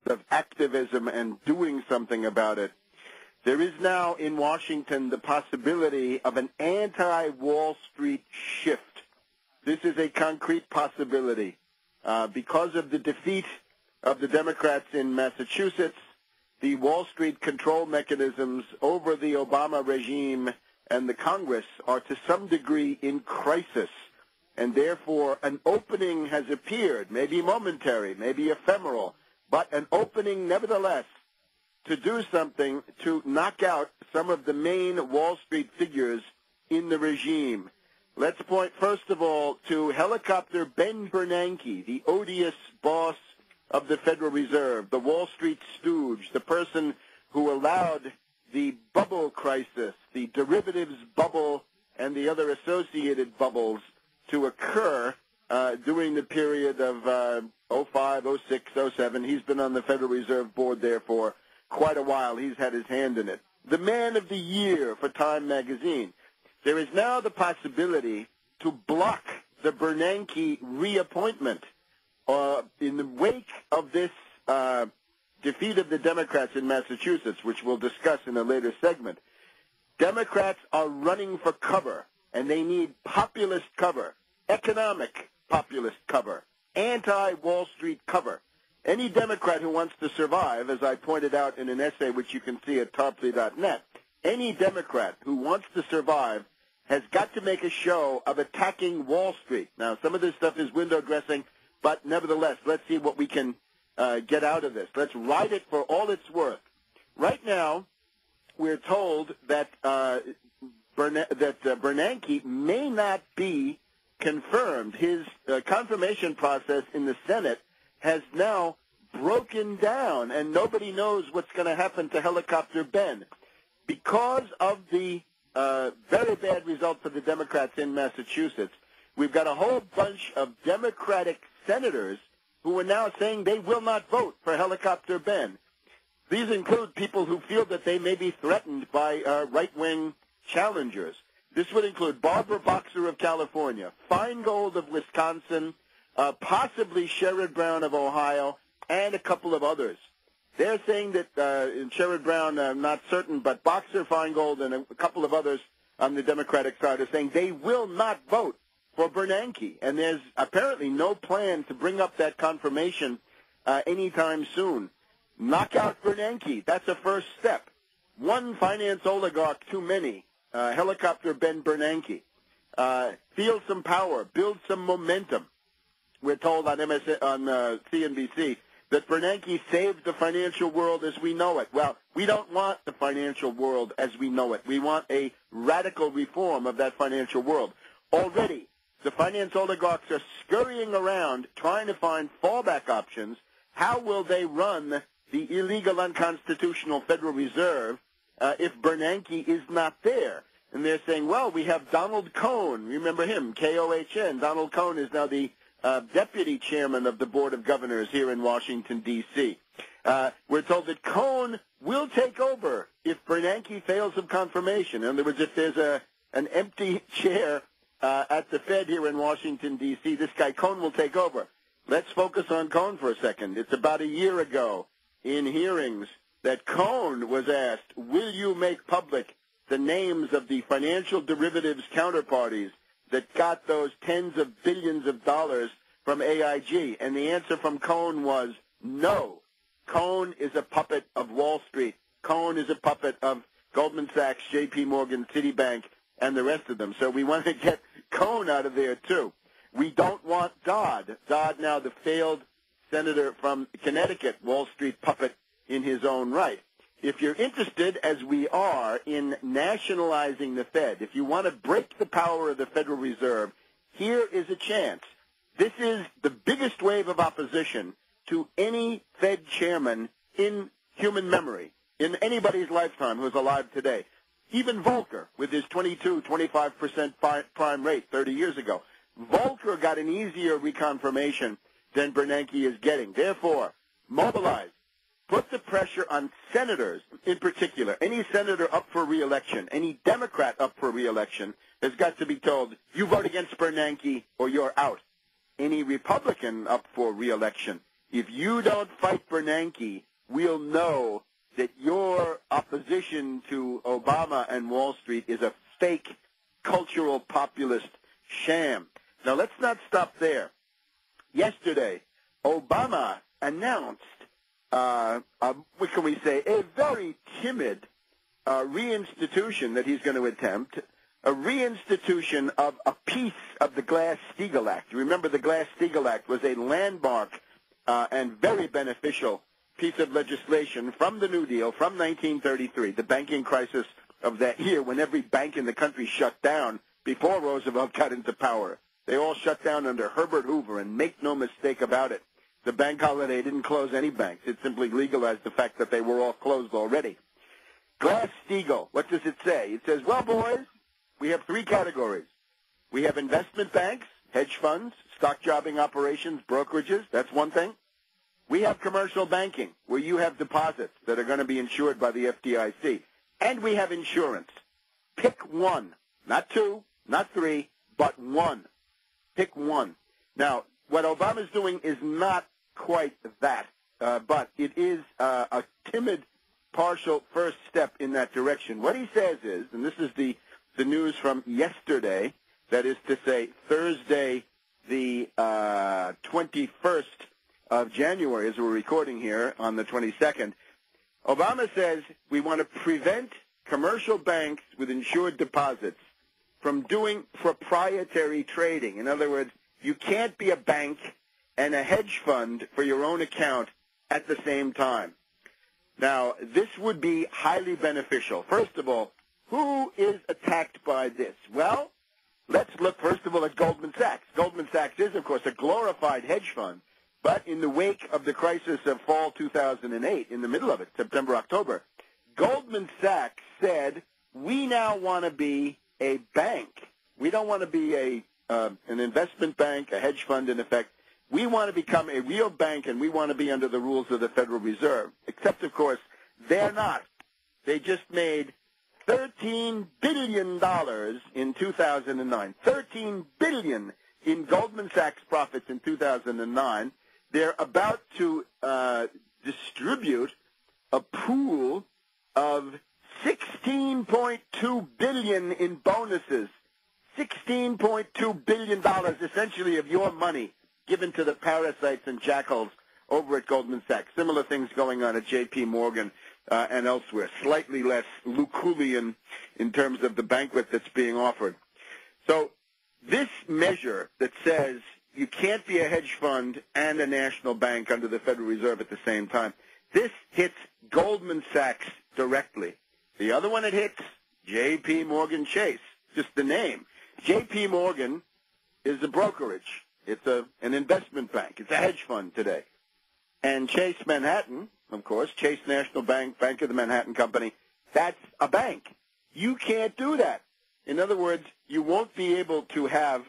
of activism and doing something about it. There is now in Washington the possibility of an anti-Wall Street shift. This is a concrete possibility. Because of the defeat of the Democrats in Massachusetts, the Wall Street control mechanisms over the Obama regime and the Congress are to some degree in crisis. And therefore, an opening has appeared, maybe momentary, maybe ephemeral, but an opening nevertheless to do something to knock out some of the main Wall Street figures in the regime. Let's point, first of all, to helicopter Ben Bernanke, the odious boss of the Federal Reserve, the Wall Street stooge, the person who allowed the bubble crisis, the derivatives bubble, and the other associated bubbles to occur during the period of 05, 06, 07. He's been on the Federal Reserve Board there for quite a while. He's had his hand in it. The man of the year for Time magazine. There is now the possibility to block the Bernanke reappointment in the wake of this defeat of the Democrats in Massachusetts, which we'll discuss in a later segment. Democrats are running for cover, and they need populist cover, economic populist cover, anti-Wall Street cover. Any Democrat who wants to survive, as I pointed out in an essay which you can see at tarpley.net, any Democrat who wants to survive has got to make a show of attacking Wall Street. Now, some of this stuff is window dressing, but nevertheless, let's see what we can get out of this. Let's ride it for all it's worth. Right now, we're told that Bernanke may not be confirmed. His confirmation process in the Senate has now broken down, and nobody knows what's going to happen to Helicopter Ben. Because of the very bad result for the Democrats in Massachusetts, we've got a whole bunch of Democratic senators who are now saying they will not vote for Helicopter Ben. These include people who feel that they may be threatened by right-wing challengers. This would include Barbara Boxer of California, Feingold of Wisconsin, possibly Sherrod Brown of Ohio, and a couple of others. They're saying that in Sherrod Brown, I'm not certain, but Boxer, Feingold, and a couple of others on the Democratic side are saying they will not vote for Bernanke. And there's apparently no plan to bring up that confirmation anytime soon. Knock out Bernanke. That's a first step. One finance oligarch too many. Helicopter Ben Bernanke. Feel some power. Build some momentum. We're told on CNBC that Bernanke saved the financial world as we know it. Well, we don't want the financial world as we know it. We want a radical reform of that financial world. Already, the finance oligarchs are scurrying around trying to find fallback options. How will they run the illegal, unconstitutional Federal Reserve if Bernanke is not there? And they're saying, well, we have Donald Cohn. Remember him, K-O-H-N. Donald Cohn is now the deputy chairman of the Board of Governors here in Washington, D.C. We're told that Cohn will take over if Bernanke fails of confirmation. In other words, if there's an empty chair at the Fed here in Washington, D.C., this guy Cohn will take over. Let's focus on Cohn for a second. It's about a year ago in hearings that Cohn was asked, will you make public the names of the financial derivatives counterparties that got those tens of billions of dollars from AIG? And the answer from Cohn was no. Cohn is a puppet of Wall Street. Cohn is a puppet of Goldman Sachs, J.P. Morgan, Citibank, and the rest of them. So we want to get Cohn out of there, too. We don't want Dodd. Dodd, now the failed senator from Connecticut, Wall Street puppet in his own right. If you're interested, as we are, in nationalizing the Fed, if you want to break the power of the Federal Reserve, here is a chance. This is the biggest wave of opposition to any Fed chairman in human memory, in anybody's lifetime who's alive today. Even Volcker, with his 25% prime rate 30 years ago, Volcker got an easier reconfirmation than Bernanke is getting. Therefore, mobilize. Put the pressure on senators in particular. Any senator up for re-election, any Democrat up for re-election has got to be told, you vote against Bernanke or you're out. Any Republican up for re-election if you don't fight Bernanke, we'll know that your opposition to Obama and Wall Street is a fake cultural populist sham. Now, let's not stop there. Yesterday, Obama announced, what can we say, a very timid reinstitution that he's going to attempt, a reinstitution of a piece of the Glass-Steagall Act. You remember the Glass-Steagall Act was a landmark and very beneficial piece of legislation from the New Deal from 1933, the banking crisis of that year when every bank in the country shut down before Roosevelt got into power. They all shut down under Herbert Hoover, and make no mistake about it, the bank holiday didn't close any banks. It simply legalized the fact that they were all closed already. Glass-Steagall, what does it say? It says, well, boys, we have three categories. We have investment banks, hedge funds, stock jobbing operations, brokerages. That's one thing. We have commercial banking, where you have deposits that are going to be insured by the FDIC. And we have insurance. Pick one. Not two, not three, but one. Pick one. Now, what Obama's doing is not quite that, but it is a timid, partial first step in that direction. What he says is, and this is the news from yesterday, that is to say Thursday the 21st of January, as we're recording here on the 22nd, Obama says we want to prevent commercial banks with insured deposits from doing proprietary trading. In other words, you can't be a bank and a hedge fund for your own account at the same time. Now, this would be highly beneficial. First of all, who is attacked by this? Well, let's look first of all at Goldman Sachs. Goldman Sachs is, of course, a glorified hedge fund, but in the wake of the crisis of fall 2008, in the middle of it, September, October, Goldman Sachs said, we now want to be a bank. We don't want to be an investment bank, a hedge fund in effect. We want to become a real bank, and we want to be under the rules of the Federal Reserve. Except, of course, they're not. They just made $13 billion in 2009. $13 billion in Goldman Sachs profits in 2009. They're about to distribute a pool of $16.2 billion in bonuses. $16.2 billion, essentially, of your money given to the parasites and jackals over at Goldman Sachs. Similar things going on at J.P. Morgan and elsewhere. Slightly less Lucullian in terms of the banquet that's being offered. So this measure that says you can't be a hedge fund and a national bank under the Federal Reserve at the same time, this hits Goldman Sachs directly. The other one it hits, J.P. Morgan Chase, just the name. J.P. Morgan is a brokerage. It's an investment bank. It's a hedge fund today. And Chase Manhattan, of course, Chase National Bank, Bank of the Manhattan Company, that's a bank. You can't do that. In other words, you won't be able to have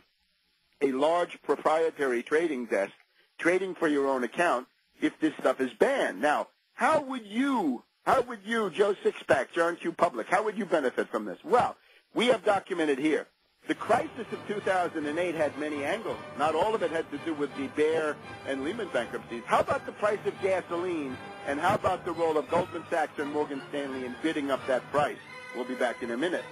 a large proprietary trading desk trading for your own account if this stuff is banned. Now, how would you, Joe Sixpack, John Q. Public, how would you benefit from this? Well, we have documented here. The crisis of 2008 had many angles. Not all of it had to do with the Bear and Lehman bankruptcies. How about the price of gasoline, and how about the role of Goldman Sachs and Morgan Stanley in bidding up that price? We'll be back in a minute.